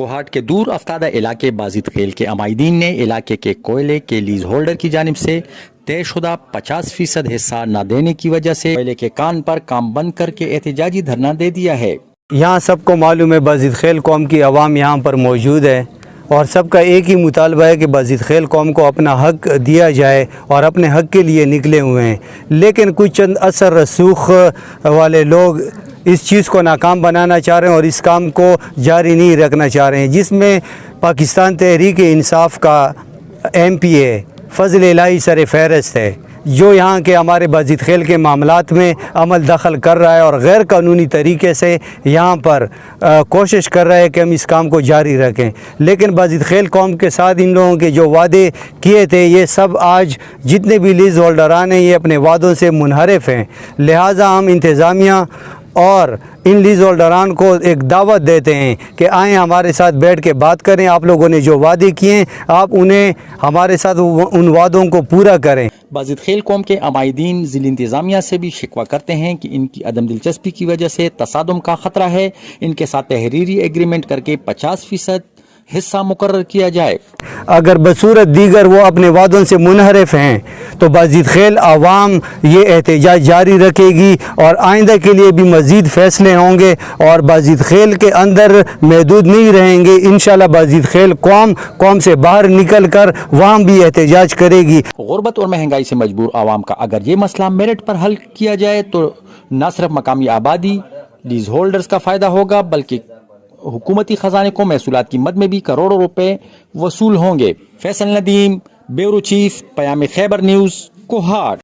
کوہاٹ کے دور افتادہ علاقے بازید خیل کے عمائدین نے علاقے کے کوئلے کے لیز ہولڈر کی جانب سے طے شدہ 50% حصہ نہ دینے کی وجہ سے کوئلے کے کان پر کام بند کر کے احتجاجی دھرنا دے دیا ہے۔ یہاں سب کو معلوم ہے بازید خیل قوم کی عوام یہاں پر موجود ہے اور سب کا ایک ہی مطالبہ ہے کہ بازید خیل قوم کو اپنا حق دیا جائے اور اپنے حق کے لیے نکلے ہوئے ہیں، لیکن کچھ چند اثر رسوخ والے لوگ اس چیز کو ناکام بنانا چاہ رہے ہیں اور اس کام کو جاری نہیں رکھنا چاہ رہے ہیں، جس میں پاکستان تحریک انصاف کا MP فضل الہی سر فہرست ہے، جو یہاں کے ہمارے بازید خیل کے معاملات میں عمل دخل کر رہا ہے اور غیر قانونی طریقے سے یہاں پر کوشش کر رہا ہے کہ ہم اس کام کو جاری رکھیں، لیکن بازید خیل قوم کے ساتھ ان لوگوں کے جو وعدے کیے تھے یہ سب آج جتنے بھی لیز ہولڈران ہیں یہ اپنے وعدوں سے منحرف ہیں۔ لہٰذا ہم انتظامیہ اور ان لیز ہولڈران کو ایک دعوت دیتے ہیں کہ آئیں ہمارے ساتھ بیٹھ کے بات کریں، آپ لوگوں نے جو وعدے کیے ہیں آپ انہیں ہمارے ساتھ ان وعدوں کو پورا کریں۔ بازید خیل قوم کے عمائدین ضلع انتظامیہ سے بھی شکوہ کرتے ہیں کہ ان کی عدم دلچسپی کی وجہ سے تصادم کا خطرہ ہے، ان کے ساتھ تحریری ایگریمنٹ کر کے 50% حصہ مقرر کیا جائے۔ اگر بصورت دیگر وہ اپنے وعدوں سے منحرف ہیں تو بازید خیل عوام یہ احتجاج جاری رکھے گی اور آئندہ کے لیے بھی مزید فیصلے ہوں گے اور بازید خیل کے اندر محدود نہیں رہیں گے۔ انشاءاللہ بازید خیل قوم سے باہر نکل کر وہاں بھی احتجاج کرے گی۔ غربت اور مہنگائی سے مجبور عوام کا اگر یہ مسئلہ میرٹ پر حل کیا جائے تو نہ صرف مقامی آبادی لیز ہولڈرز کا فائدہ ہوگا بلکہ حکومتی خزانے کو محصولات کی مد میں بھی کروڑوں روپے وصول ہوں گے۔ فیصل ندیم، بیورو چیف، پیام خیبر نیوز، کوہاٹ۔